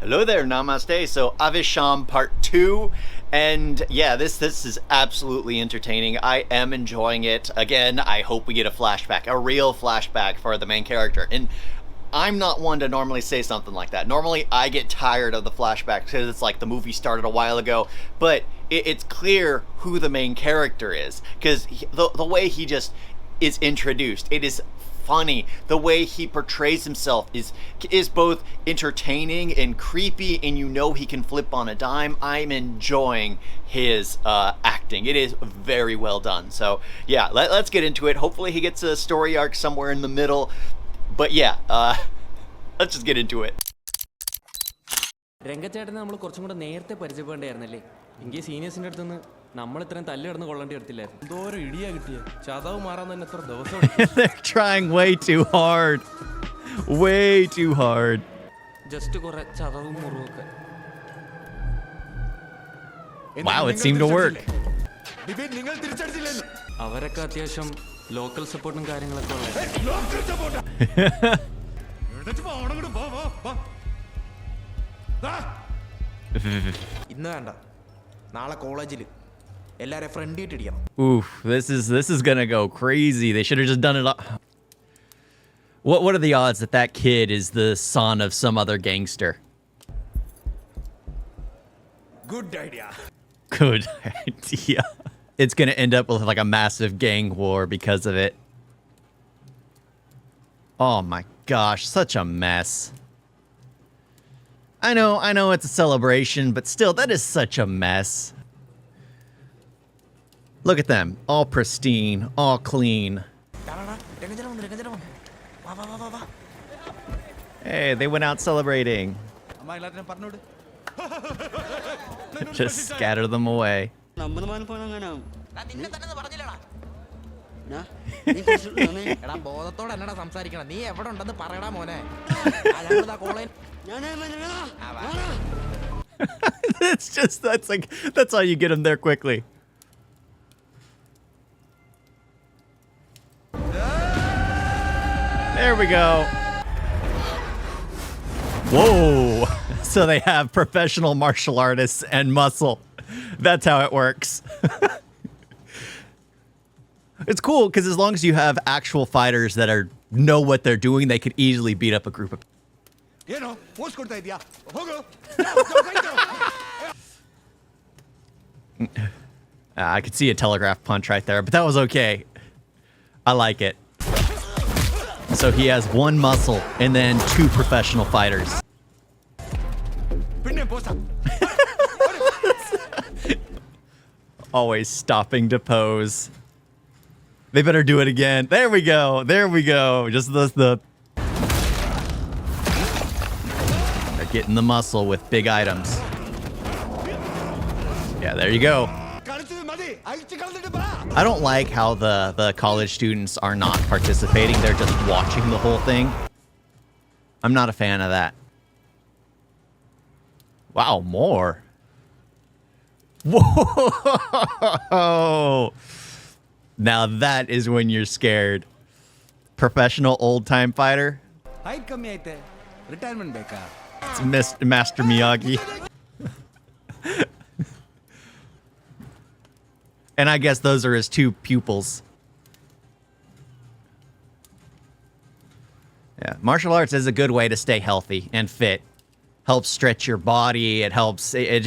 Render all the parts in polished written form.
Hello there, namaste. So Aavesham part 2, and yeah, this is absolutely entertaining. I am enjoying it. Again, I hope we get a flashback, a real flashback for the main character. And I'm not one to normally say something like that. Normally, I get tired of the flashbacks because it's like the movie started a while ago, but it's clear who the main character is because the way he just is introduced, it is funny. The way he portrays himself is both entertaining and creepy, and you know he can flip on a dime. I'm enjoying his acting. It is very well done. So yeah, let's get into it. Hopefully he gets a story arc somewhere in the middle. But yeah, let's just get into it. രംഗച്ചേട്ടനെ നമ്മൾ കുറച്ചും കൂടെ നേരത്തെ പരിചയപ്പെടേണ്ടായിരുന്നല്ലേ? എങ്കിൽ സീനിയേഴ്സിന്റെ അടുത്ത് നിന്ന് നമ്മൾ ഇത്രയും തല്ല് കിടന്ന് കൊള്ളേണ്ടി വരത്തില്ലായിരുന്നു. എന്തോരം ഇടിയാ കിട്ടിയ ചതവ് മാറാൻ തന്നെ എത്ര ദിവസം. They're trying way too hard. Way too hard. Just കുറെ ചതവും മുറിവൊക്കെ. Wow, it seemed to work. അവരൊക്കെ അത്യാവശ്യം ലോക്കൽ സപ്പോർട്ടും കാര്യങ്ങളൊക്കെ ഉള്ളത്. ഇന്ന് വേണ്ട, നാളെ കോളേജിൽ എല്ലാരെ front ഇട്ടിരിക്കണം. Oof, this is gonna go crazy. They should have just done it all. What are the odds that that kid is the son of some other gangster? Good idea. Good idea. It's gonna end up with like a massive gang war because of it. Oh my gosh, such a mess. I know it's a celebration, but still, that is such a mess. Look at them, all pristine, all clean. Hey, they went out celebrating. Just scatter them away. ബോധത്തോടെ എന്നടാ സംസാരിക്കണം. നീ എവിടെ ഉണ്ടെന്ന് പറയടാ മോനെ. that's how you get them there quickly. There we go. Whoa. So they have professional martial artists and muscle. That's how it works. It's cool because as long as you have actual fighters that know what they're doing, they could easily beat up a group of. I could see a telegraph punch right there, but that was okay. I like it. So he has one muscle and then two professional fighters. Always stopping to pose. They better do it again. There we go. There we go. Just the they're getting the muscle with big items. Yeah, there you go. I don't like how the college students are not participating. They're just watching the whole thing. I'm not a fan of that. Wow, more. Whoa! Now that is when you're scared. Professional old-time fighter. It's Master Miyagi. And I guess those are his two pupils. Yeah, martial arts is a good way to stay healthy and fit. Helps stretch your body. It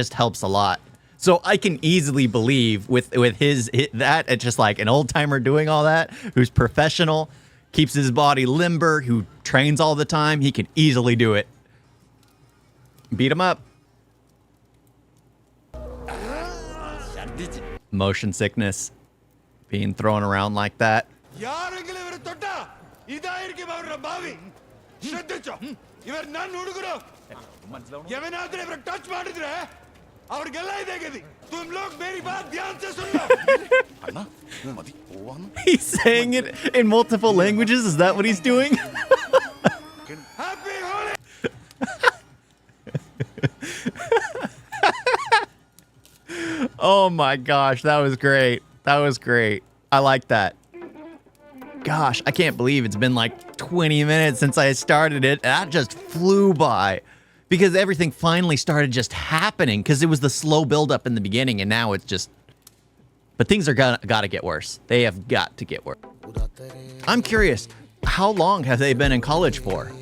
just helps a lot. So I can easily believe with that, it's just like an old timer doing all that, who's professional, keeps his body limber, who trains all the time. He can easily do it. Beat him up. Motion sickness, being thrown around like that. He's saying it in multiple languages. Is that what he's doing? Oh my gosh, that was great. That was great. I like that. Gosh, I can't believe it's been like 20 minutes since I started it. That just flew by. because everything finally started just happening because it was the slow buildup in the beginning, and now it's just. But things are got to get worse. They have got to get worse. I'm curious, how long have they been in college for?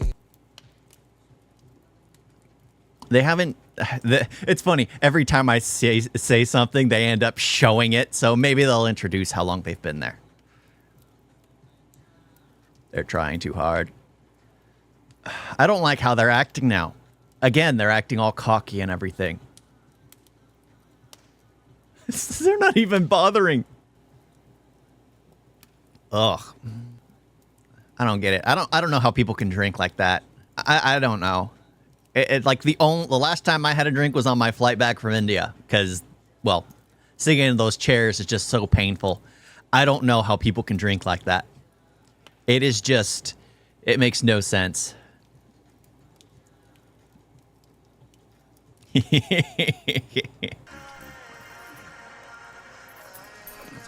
They haven't. It's funny. Every time I say something, they end up showing it. So maybe they'll introduce how long they've been there. They're trying too hard. I don't like how they're acting now. Again, they're acting all cocky and everything. They're not even bothering. Ugh. I don't get it. I don't know how people can drink like that. I don't know. Like the last time I had a drink was on my flight back from India because, well, sitting in those chairs is just so painful. I don't know how people can drink like that. It is just, it makes no sense. It's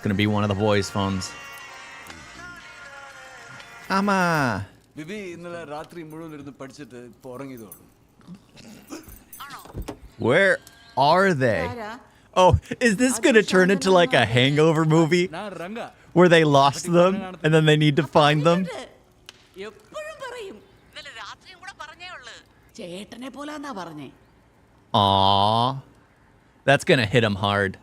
gonna be one of the boys' phones. Ama. Where are they? Oh, is this gonna turn into like a hangover movie? Where they lost them and then they need to find them? Aww. That's gonna hit him hard.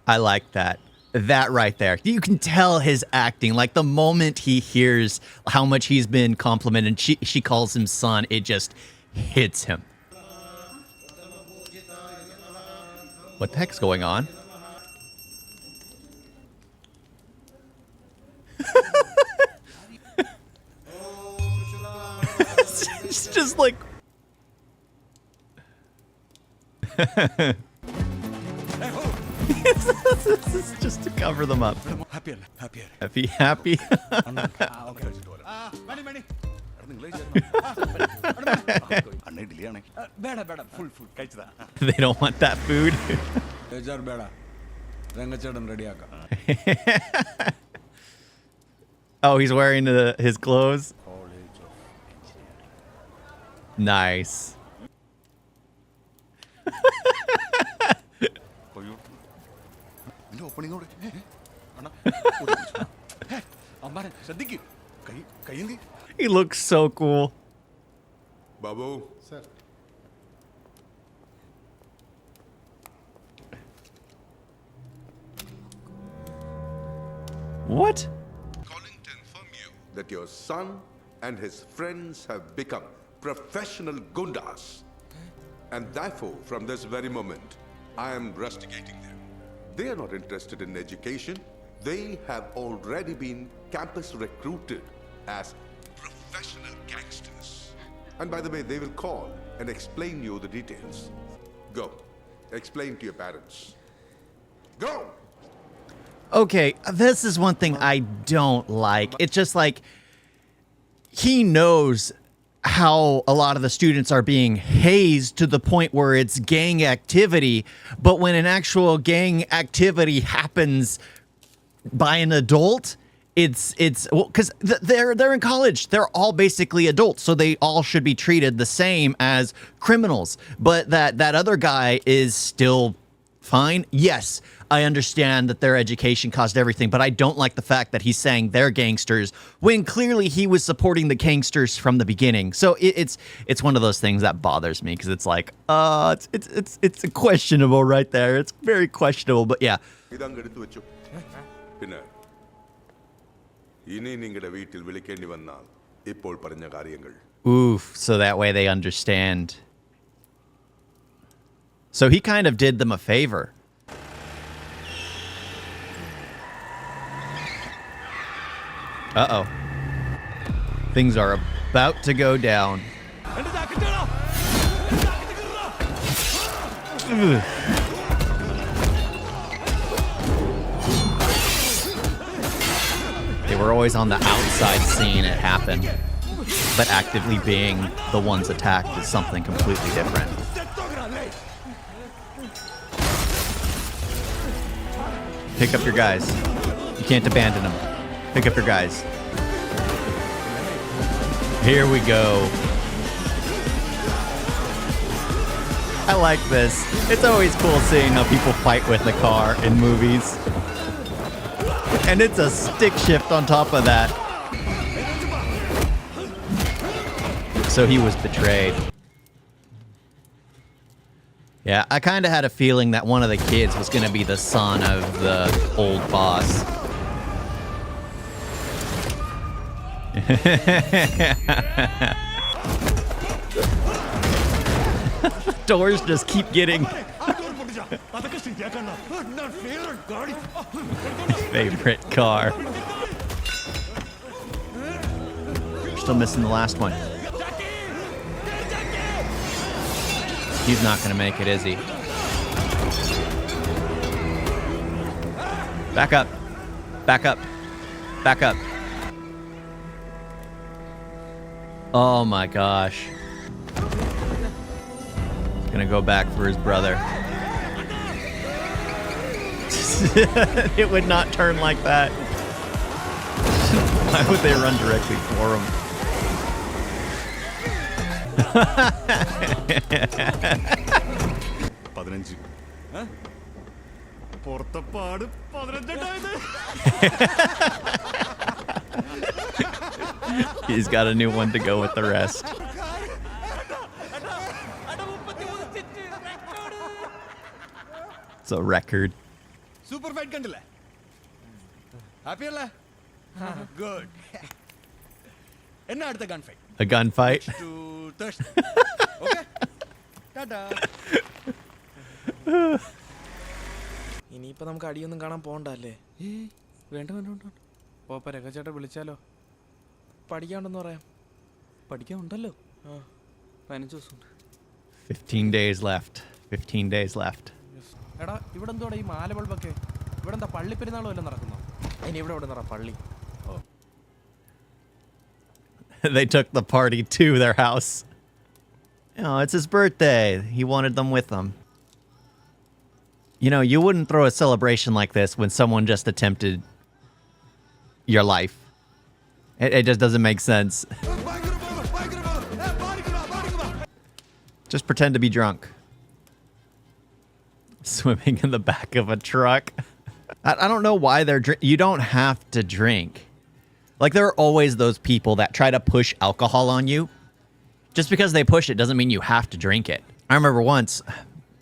I like that. That right there. You can tell his acting. Like the moment he hears how much he's been complimented, she calls him son, it just hits him. What the heck's going on? It's just like... This is just to cover them up. Happy. They don't want that food. Oh, he's wearing his clothes. Nice. He looks so cool. Babu. Sir. What? Calling to inform you that your son and his friends have become professional gundas. And therefore, from this very moment, I am rusticating them. They are not interested in education. They have already been campus recruited as professional gangsters. And by the way, they will call and explain you the details. Go. Explain to your parents. Go! Okay, this is one thing I don't like. It's just like, he knows how a lot of the students are being hazed to the point where it's gang activity, but when an actual gang activity happens by an adult, it's well, because they're in college, they're all basically adults, so they all should be treated the same as criminals. But that other guy is still fine. Yes, I understand that their education caused everything, but I don't like the fact that he's saying they're gangsters when clearly he was supporting the gangsters from the beginning. So it's one of those things that bothers me because it's like, it's questionable right there. It's very questionable, but yeah. Oof, so that way they understand. So he kind of did them a favor. Uh-oh. Things are about to go down. Ugh. They were always on the outside seeing it happen, but actively being the ones attacked is something completely different. Pick up your guys. You can't abandon them. Pick up your guys. Here we go. I like this. It's always cool seeing how people fight with the car in movies. And it's a stick shift on top of that. So he was betrayed. Yeah, I kind of had a feeling that one of the kids was going to be the son of the old boss. Doors just keep getting favorite car. We're still missing the last one. He's not gonna make it, is he? Back up. Back up. Back up. Oh my gosh. He's gonna go back for his brother. It would not turn like that. Why would they run directly for him? He's got a new one to go with the rest. It's a record. Super fight kandile. Happy alla? Good. Enna adutha gunfight? A gunfight? To Thursday. Okay? Ta-da. ഇനിയിപ്പോ നമുക്ക് അടിയൊന്നും കാണാൻ പോണ്ടല്ലേ? വേണ്ട വേണ്ട വേണ്ട. പോപ്പ രഘുചേട്ടാ വിളിച്ചാലോ? പഠിക്കാണ്ടെന്ന് പറയാം. പഠിക്കാൻ ഉണ്ടല്ലോ. 15 ദിവസമുണ്ട്. 15 days left. 15 days left. എടാ ഇവിടെ എന്തോടാ ഈ മാല ബൾബൊക്കെ? ഇവിടെ എന്താ പള്ളി പെരുന്നാളോ വല്ലതും നടക്കുന്നോ? ഇനി ഇവിടെ എവിടെ നിറ പള്ളി? They took the party to their house. Oh, it's his birthday. He wanted them with him. You know, you wouldn't throw a celebration like this when someone just attempted your life. It just doesn't make sense. Just pretend to be drunk. Swimming in the back of a truck. I don't know why they're you don't have to drink. Like, there are always those people that try to push alcohol on you. Just because they push it doesn't mean you have to drink it. I remember once,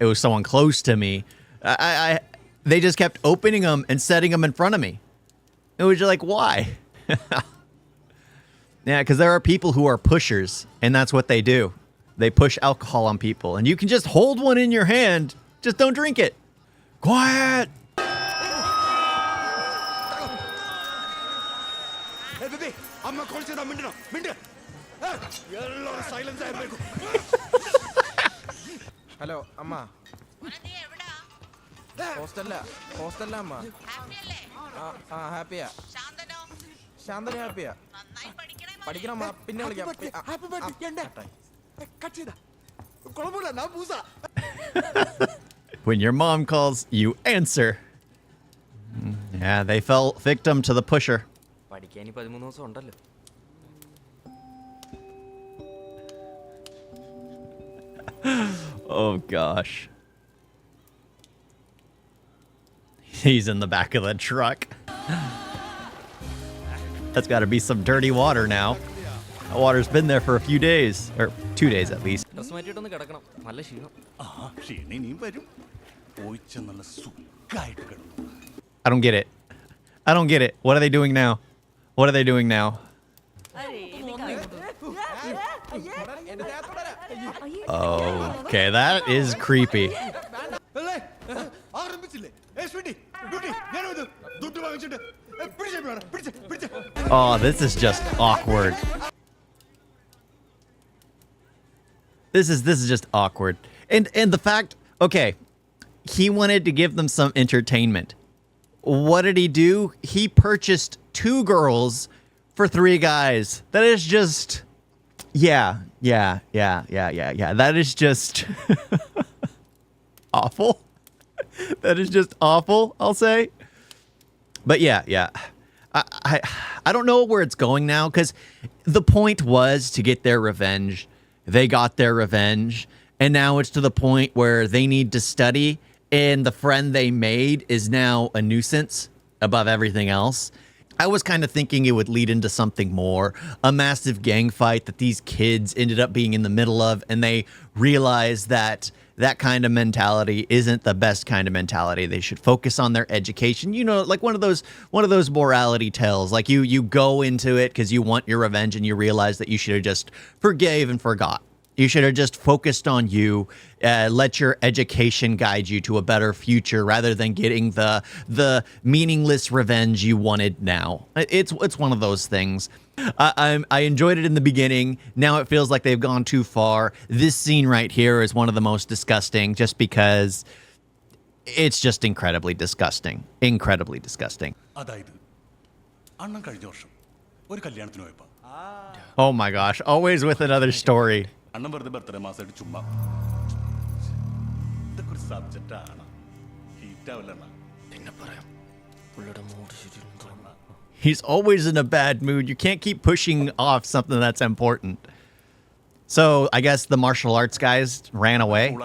it was someone close to me. They just kept opening them and setting them in front of me. It was just like, why? Yeah, because there are people who are pushers, and that's what they do. They push alcohol on people, and you can just hold one in your hand. Just don't drink it. Quiet. Hey baby, amma call cheyda mindna. Mindu. Yellow silence aayirbeku. Hello അമ്മ. ഹോസ്റ്റലില അമ്മ. ആ ഹാപ്പിയാ. ശാന്തന ഹാപ്പിയാ. പഠിക്കണം അമ്മ. പിന്നെ വിളിക്കാം. Happy birthday. Ende. Cut cheyda. Kolomula na busa. When your mom calls, you answer. Yeah, they fell victim to the pusher. പഠിക്കാൻ 13 ദിവസം ഉണ്ടല്ലോ. Oh gosh. He's in the back of the truck. That's got to be some dirty water now. The water's been there for a few days, or 2 days at least. Dress മാറ്റിയിട്ടൊന്ന് കിടക്കണം. നല്ല ക്ഷീണം. ക്ഷീണം ഇനിയും വരും. പോയിച്ച നല്ല സുഖമായിട്ട് കിടന്നു. I don't get it. I don't get it. What are they doing now? What are they doing now? Okay, that is creepy. ആരംഭിച്ചില്ലേ? സ്വീറ്റി, ഡ്യൂട്ടി, ഞാനത് ദുട്ട് വാങ്ങിച്ചിട്ട് പിടിച്ചേ. Oh, this is just awkward. This is just awkward. And the fact, okay, he wanted to give them some entertainment. What did he do? He purchased 2 girls for 3 guys. That is just, yeah. That is just awful. That is just awful, I'll say. But yeah. I don't know where it's going now, because the point was to get their revenge. They got their revenge, and now it's to the point where they need to study, and the friend they made is now a nuisance above everything else. I was kind of thinking it would lead into something more, a massive gang fight that these kids ended up being in the middle of, and they realized that that kind of mentality isn't the best kind of mentality. They should focus on their education. You know, like one of those morality tales. Like you go into it because you want your revenge, and you realize that you should have just forgave and forgot. You should have just focused on you, let your education guide you to a better future rather than getting the meaningless revenge you wanted now. It's one of those things. I enjoyed it in the beginning. Now it feels like they've gone too far. This scene right here is one of the most disgusting just because it's just incredibly disgusting. Incredibly disgusting. Oh my gosh. Always with another story. He's always in a bad mood. You can't keep pushing off something that's important. So I guess the martial arts guys ran away.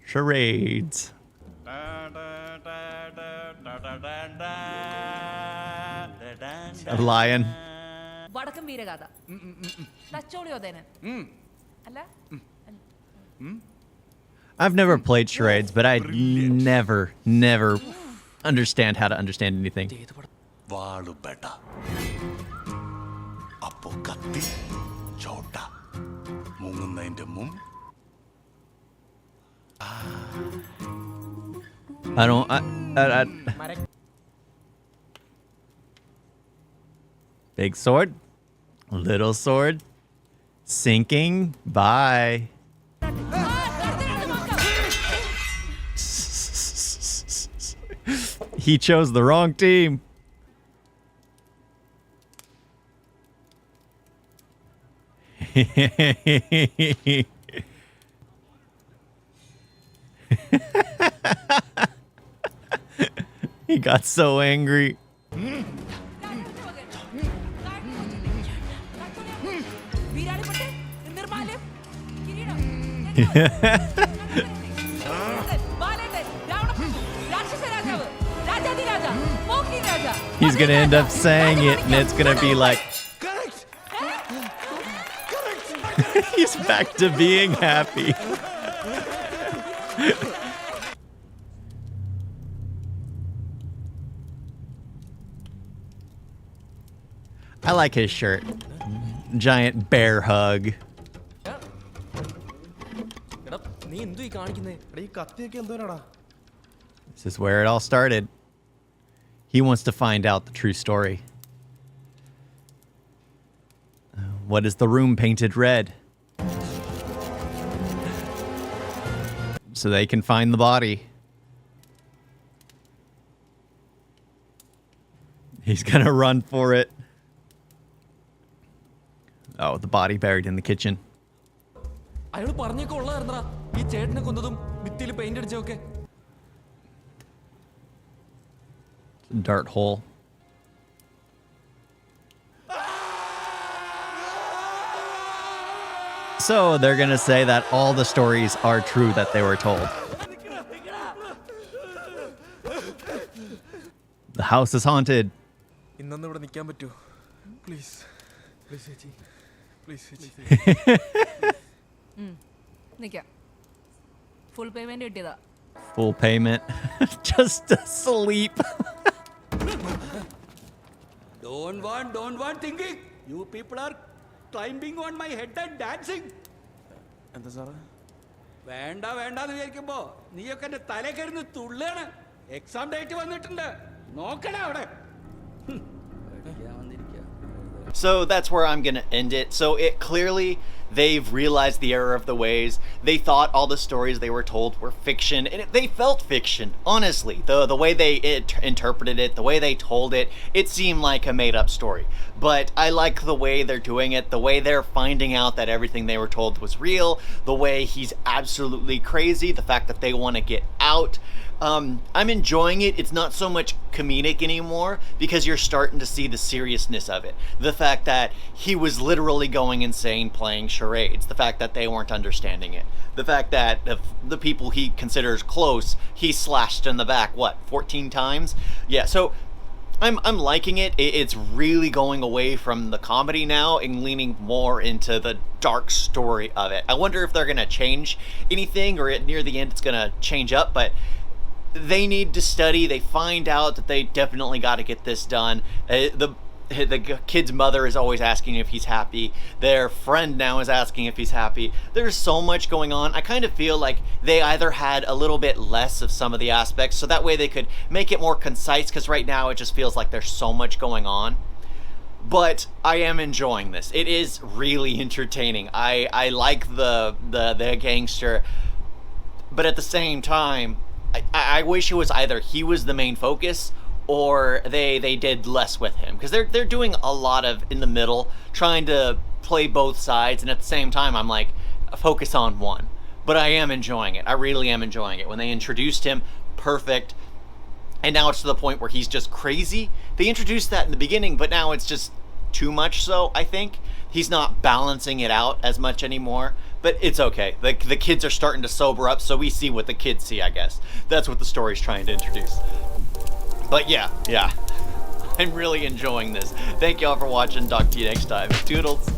Charades. A lion. വടക്കൻ വീരഗാഥ തച്ചോളിയോധനൻ അല്ല I've never played charades, but I never understand how to understand anything. I don't. Big sword, little sword, sinking. Bye. He chose the wrong team. He got so angry. He's gonna end up saying it, and it's gonna be like, he's back to being happy. I like his shirt. Giant bear hug. This is where it all started. He wants to find out the true story. What is the room painted red? So they can find the body. He's gonna run for it. Oh, the body buried in the kitchen. അയാൾ പറഞ്ഞേക്കെ ഉള്ളതായിരുന്നടാ ഈ ചേട്ടനെ കൊന്നതും ഭിത്തിയിൽ paint അടിച്ചൊക്കെ. Dart hole. So they're gonna say that all the stories are true that they were told. The house is haunted. ഇന്നൊന്നും ഇവിടെ നിൽക്കാൻ പറ്റുമോ? Please please ചേച്ചി please ചേച്ചി. നിൽക്കാം. ഫുൾ പേയ്മെന്റ് കിട്ടിയതാ. Full payment. Just to sleep. Don't want thinking. You people are climbing on my head and dancing. എന്താ സാറേ? വേണ്ടെന്ന് വിചാരിക്കുമ്പോ നീയൊക്കെ എന്റെ തല കയറുന്ന തുള്ളാണ്. എക്സാം ഡേറ്റ് വന്നിട്ടുണ്ട്. നോക്കണേ അവിടെ. So that's where I'm gonna end it. So it clearly, they've realized the error of the ways. They thought all the stories they were told were fiction, and they felt fiction, honestly. The way they interpreted it, the way they told it, it seemed like a made-up story. But I like the way they're doing it, the way they're finding out that everything they were told was real, the way he's absolutely crazy, the fact that they want to get out. I'm enjoying it. It's not so much comedic anymore because you're starting to see the seriousness of it. The fact that he was literally going insane playing charades. The fact that they weren't understanding it. The fact that the people he considers close, he slashed in the back, 14 times? Yeah, so I'm liking it. It's really going away from the comedy now and leaning more into the dark story of it. I wonder if they're going to change anything, or near the end it's going to change up, but they need to study. They find out that they definitely got to get this done. The kid's mother is always asking if he's happy. Their friend now is asking if he's happy. There's so much going on. I kind of feel like they either had a little bit less of some of the aspects, so that way they could make it more concise, because right now it just feels like there's so much going on. But I am enjoying this. It is really entertaining. I like the gangster, but at the same time, I wish it was either he was the main focus or they did less with him, because they're doing a lot of in the middle, trying to play both sides, and at the same time I'm like, focus on one. But I am enjoying it. I really am enjoying it. When they introduced him, perfect. And now it's to the point where he's just crazy. They introduced that in the beginning, but now it's just too much so, I think. He's not balancing it out as much anymore, but it's okay. The kids are starting to sober up, so we see what the kids see, I guess. That's what the story's trying to introduce. But yeah. I'm really enjoying this. Thank y'all for watching. Talk to you next time. Toodles.